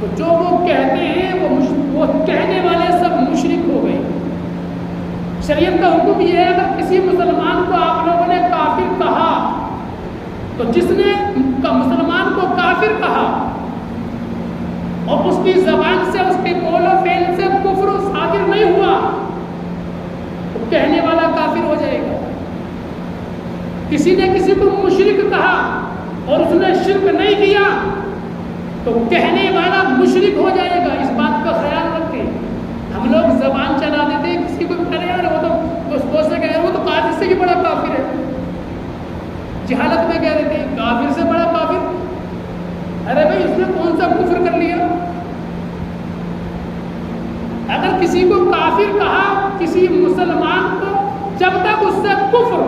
تو جو وہ کہتے ہیں وہ کہنے والے سب مشرک ہو گئے۔ شریعت کا حکم یہ ہے اگر کسی مسلمان کو آپ لوگوں نے کافر کہا تو جس نے مسلمان کو کافر کہا اور اس کی زبان سے اس کے قول و فعل سے کفر صادر نہیں ہوا تو کہنے والا کافر ہو جائے گا۔ کسی نے کسی کو مشرک کہا اور اس نے شرک نہیں کیا تو کہنے والا مشرک ہو جائے گا۔ اس بات کا خیال رکھیں۔ ہم لوگ زبان چلا دیتے ہیں کسی کو کہہ رہے ہیں وہ تو کافر سے بھی بڑا کافر ہے، جہالت میں کہہ دیتے ہیں کافر سے بڑا کافر۔ ارے بھائی اس نے کون سا کفر کر لیا؟ اگر کسی کو کافر کہا کسی مسلمان کو، جب تک اس سے کفر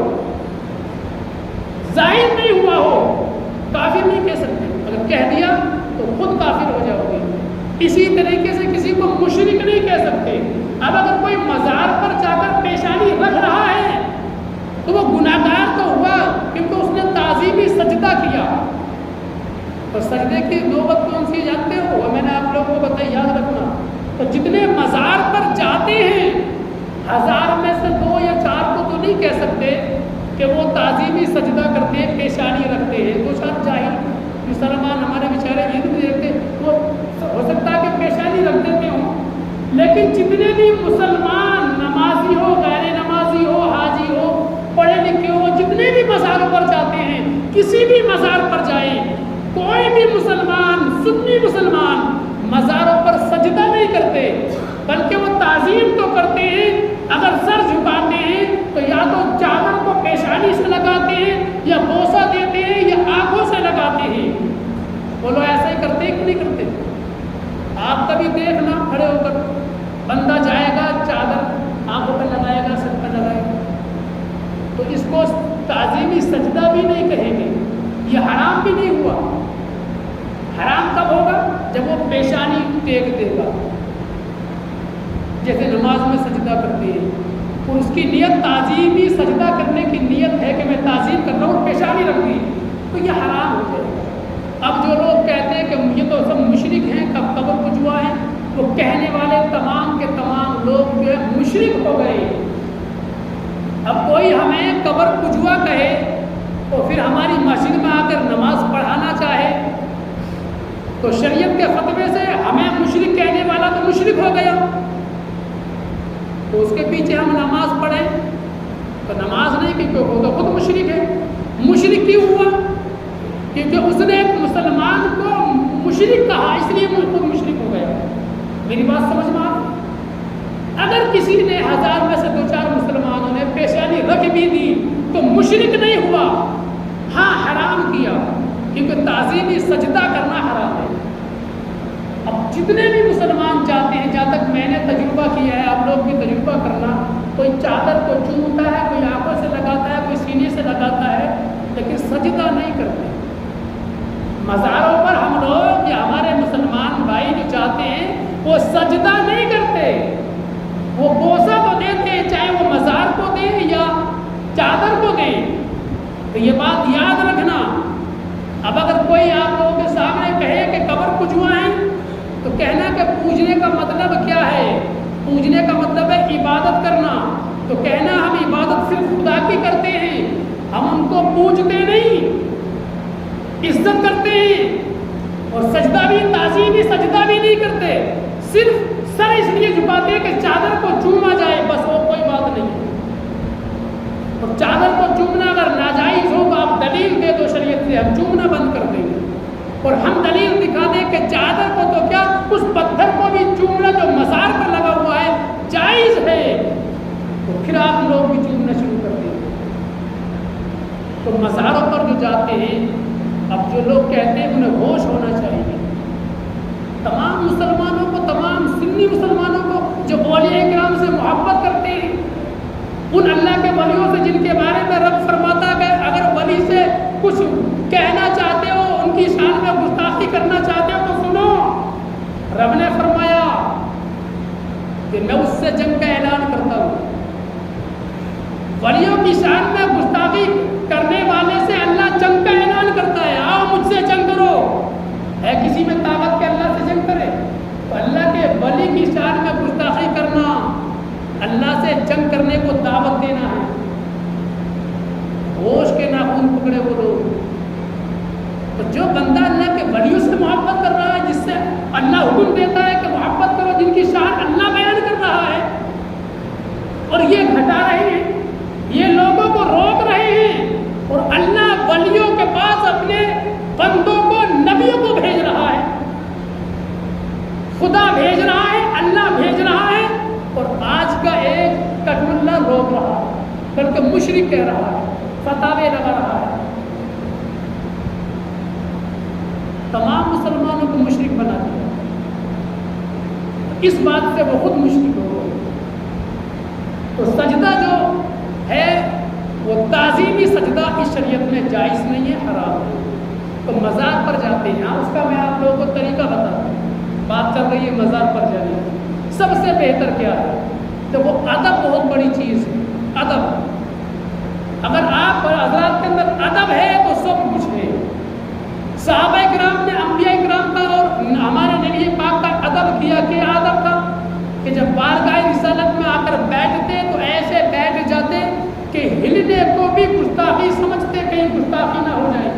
ظاہر نہیں ہوا ہو کافر نہیں کہہ سکتے۔ اگر کہہ دیا تو خود کافر ہو جاؤ گے۔ اسی طریقے سے کسی کو مشرک نہیں کہہ سکتے۔ اب اگر کوئی مزار پر جا کر پیشانی رکھ رہا ہے تو وہ گناہگار تو ہوا کیونکہ اس نے تعظیمی سجدہ کیا۔ اور سجدے کی نوبت کون سی جانتے ہو؟ وہ میں نے آپ لوگوں کو بتائی، یاد رکھنا۔ تو جتنے مزار پر جاتے ہیں 1000 میں سے 2 یا 4 کو تو نہیں کہہ سکتے کہ وہ تعظیمی سجدہ کرتے ہیں، پیشانی رکھتے ہیں۔ تو شاید جاہل مسلمان ہمارے بیچارے یہ نہیں دیکھتے، وہ ہو سکتا ہے کہ پیشانی رکھ دیتے ہوں، لیکن جتنے بھی مسلمان نمازی ہو، غیر نمازی ہو، حاجی ہو، پڑھے لکھے ہو، جتنے بھی مزاروں پر جاتے ہیں، کسی بھی مزار پر جائیں، کوئی بھی مسلمان، سنی مسلمان مزاروں پر سجدہ نہیں کرتے بلکہ وہ تعظیم تو کرتے ہیں۔ اگر سر جھکاتے ہیں تو یا تو چادر کو پیشانی سے لگاتے ہیں یا بوسہ دیتے ہیں یا آنکھوں سے لگاتے ہیں۔ بولو ایسا ہی کرتے کہ نہیں کرتے؟ آپ کبھی دیکھنا کھڑے ہو کر بندہ جائے گا چادر آنکھوں پہ لگائے گا، سر پہ لگائے گا، تو اس کو تعظیمی سجدہ بھی نہیں کہیں گے، یہ حرام بھی نہیں ہوا۔ حرام کب ہوگا؟ جب وہ پیشانی ٹیک دے گا، جیسے نماز میں سجدہ کرتے ہیں اور اس کی نیت تعظیمی سجدہ کرنے کی نیت ہے کہ میں تعظیم کر رہا ہوں اور پیشانی رکھ دی، تو یہ حرام ہو جائے گا۔ اب جو لوگ کہتے ہیں کہ یہ تو سب مشرک ہیں، قبر پجوا ہیں، وہ کہنے والے تمام کے تمام لوگ جو ہے مشرک ہو گئے۔ اب کوئی ہمیں قبر پجوا کہے تو پھر ہماری مسجد میں آ کر نماز پڑھانا چاہے تو شریعت کے فتوے سے ہمیں مشرک کہنے والا تو مشرک ہو گیا، تو اس کے پیچھے ہم نماز پڑھیں تو نماز نہیں کیونکہ وہ تو خود مشرک ہے۔ مشرک کیوں ہوا؟ کیونکہ اس نے ایک مسلمان کو مشرک کہا، اس لیے وہ خود مشرک ہو گیا۔ میری بات سمجھ میں آ؟ اگر کسی نے 1000 میں سے 2-4 مسلمانوں نے پیشانی رکھ بھی دی تو مشرک نہیں ہوا، ہاں حرام کیا کیونکہ تعظیمی سجدہ کرنا حرام ہے۔ اب جتنے بھی مسلمان جاتے ہیں، جہاں تک میں نے تجربہ کیا ہے، آپ لوگ بھی تجربہ کرنا، کوئی چادر کو چومتا ہے، کوئی آنکھوں سے لگاتا ہے، کوئی سینے سے لگاتا ہے، لیکن سجدہ نہیں کرتے۔ مزاروں پر ہم لوگ یا ہمارے مسلمان بھائی جو جاتے ہیں وہ سجدہ نہیں کرتے، وہ بوسہ تو دیتے ہیں، چاہے وہ مزار کو دیں یا چادر کو دیں۔ تو یہ بات یاد رکھنا۔ اب اگر کوئی آپ لوگوں کے سامنے کہے کہ قبر پجوا ہے تو کہنا کہ پوجنے کا مطلب کیا ہے؟ پوجنے کا مطلب ہے عبادت کرنا، تو کہنا ہم عبادت صرف خدا کی کرتے ہیں، ہم ان کو پوجتے نہیں، عزت کرتے ہیں، اور سجدہ بھی تعظیمی سجدہ بھی نہیں کرتے، صرف سر اس لیے جھکاتے ہیں کہ چادر کو چوما جائے، بس اور کوئی بات نہیں ہے۔ اور چادر کو چومنا اگر ناجائز ہو تو آپ دلیل دے دو شریعت سے، ہم چومنا بند کر دیں گے، اور ہم دلیل دکھا دیں کہ چادر کو تو کیا اس پتھر کو بھی چومنا جو مزار پر لگا ہوا ہے جائز ہے، تو پھر آپ لوگ بھی چومنا شروع کر دیں گے۔ تو مزاروں پر جو جاتے ہیں، اب جو لوگ کہتے ہیں انہیں ہوش ہونا چاہیے۔ تمام مسلمانوں کو، تمام سنی مسلمانوں کو جو اولیاء کرام سے محبت کرتے ہیں، ان اللہ کے ولیوں سے جن کے بارے میں رب فرماتا ہے کہ اگر ولی سے کچھ کہنا چاہتے ہو، ان کی شان میں گستاخی کرنا چاہتے ہو تو سنو، رب نے فرمایا کہ میں اس سے جنگ کا اعلان کرتا ہوں۔ ولیوں کی شان میں گستاخی کرنے والے سے اللہ جنگ کا اعلان کرتا ہے، آؤ مجھ سے جنگ کرو۔ ہے کسی میں طاقت کہ اللہ سے جنگ کرے؟ ولیوں سے محبت کر رہا ہے جس سے اللہ حکم دیتا ہے کہ محبت کرو، جن کی شان اللہ بیان کر رہا ہے، اور یہ گھٹا رہے ہیں، یہ لوگوں کو روک رہے ہیں، اور اللہ ولیوں کے پاس اپنے بندوں کو، نبیوں کو بھیج رہا ہے، خدا بھیج رہا ہے، اللہ بھیج رہا ہے، اور آج کا ایک کٹملہ روک رہا ہے، بلکہ مشرک کہہ رہا ہے، فتاوے لگا رہا ہے، تمام مسلمانوں کو مشرک بنا دیا۔ اس بات سے وہ خود مشرک ہو گئے۔ تو سجدہ جو ہے وہ تعظیمی سجدہ اس شریعت میں جائز نہیں ہے، حرام ہے۔ تو مزار پر جاتے ہیں، اس کا میں آپ لوگوں کو طریقہ بتاتا ہوں۔ بات چل رہی ہے مزار پر جانے کی، سب سے بہتر کیا ہے؟ تو وہ ادب بہت بڑی چیز ہے، ادب۔ اگر آپ حضرات کے اندر ادب ہے تو سب کچھ ہے۔ صحابہ کرام نے انبیاء کرام کا اور ہمارے نبی پاک کا ادب کیا، کیا ادب تھا کہ جب بارگاہ رسالت میں آ کر بیٹھتے تو ایسے بیٹھ جاتے کہ ہلنے کو بھی گستاخی سمجھتے، کہیں گستاخی نہ ہو جائے،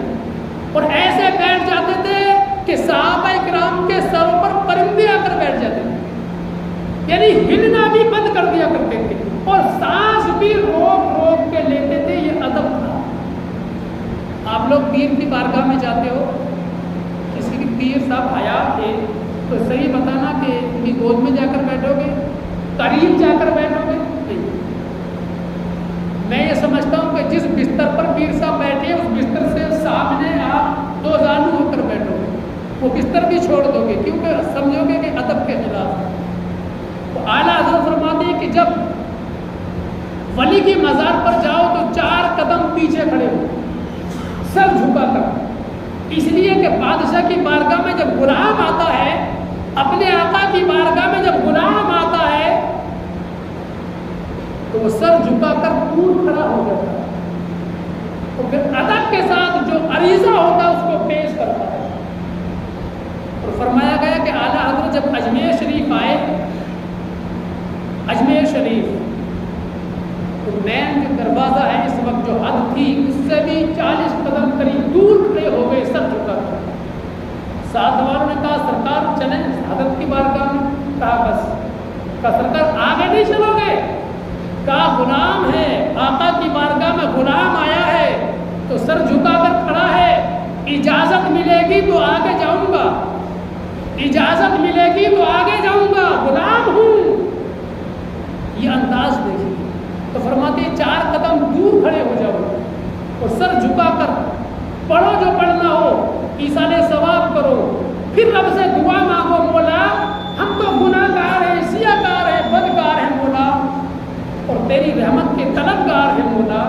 اور ایسے بیٹھ جاتے تھے کہ صحابہ کرام کے سروں پر پرندے آ کر بیٹھ جاتے تھے، یعنی ہلنا بھی بند کر دیا کرتے تھے، اور سانس بھی روک روک کے لیتے تھے۔ یہ ادب تھا۔ آپ لوگ پیر کی بارگاہ میں جاتے ہو، کسی کی پیر صاحب حیات تھے تو صحیح بتانا کہ ان کی گود میں جا کر بیٹھو گے، قریب جا کر بیٹھو گے؟ نہیں۔ میں یہ سمجھتا ہوں کہ جس بستر پر پیر صاحب بیٹھے اس بستر سے سامنے آپ دو زانو ہو کر بیٹھو گے، وہ بستر بھی چھوڑ دو گے، کیونکہ سمجھو گے کہ ادب کے خلاف ہے۔ تو اعلیٰ حضرت فرماتے ہیں کہ جب ولی کی مزار پر جاؤ تو 4 قدم پیچھے کھڑے ہو، سر جھکا کر، اس لیے کہ بادشاہ کی بارگاہ میں جب غلام آتا ہے، اپنے آقا کی بارگاہ میں جب غلام آتا ہے تو وہ سر جھکا کر دور کھڑا ہو جاتا ہے، تو پھر ادب کے ساتھ جو عریضہ ہوتا ہے اس کو پیش کرتا ہے۔ اور فرمایا گیا کہ اعلیٰ حضرت جب اجمیر شریف آئے، اجمیر شریف تو مین جو دروازہ ہے اس وقت جو حد تھی اس سے بھی 40 قدم قریب دور کھڑے ہو گئے، سر جھکا کر۔ ساتھ والوں نے کہا سرکار چلیں حضرت کی بارگاہ میں، کہا بس، کہا سرکار آگے نہیں چلو گے؟ کہا غلام ہے، آقا کی بارگاہ میں غلام آیا ہے تو سر جھکا کر کھڑا ہے، اجازت ملے گی تو آگے جاؤں گا، اجازت ملے گی تو آگے جاؤں گا، غلام ہوں۔ یہ انداز دیکھیے۔ تو فرماتے ہیں 4 قدم دور کھڑے ہو جاؤ اور سر جھکا کر پڑھو جو پڑھنا ہو، ایصال ثواب کرو، پھر رب سے دعا مانگو، مولا ہم تو گناہ گار ہیں، سیاہ کار ہیں، بدکار ہیں مولا، اور تیری رحمت کے طلبگار ہیں مولا،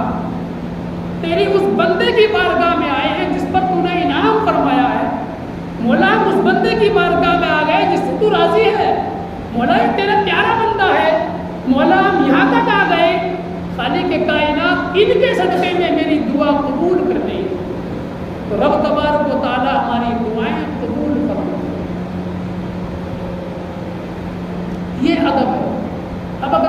تیری اس بندے کی بارگاہ میں آئے ہیں جس پر تو نے انعام فرمایا ہے مولا، ہم اس بندے کی بارگاہ میں آ گئے جس سے تو راضی ہے مولا، یہ تیرا پیارا بندہ ہے مولا، ہم یہاں تک آ گئے، خالق کائنات ان کے صدقے میں میری دعا قبول کر دے۔ تو رب تبارک و تعالی ہماری دعائیں قبول فرمائے۔ یہ ادب ہے۔ اب اگر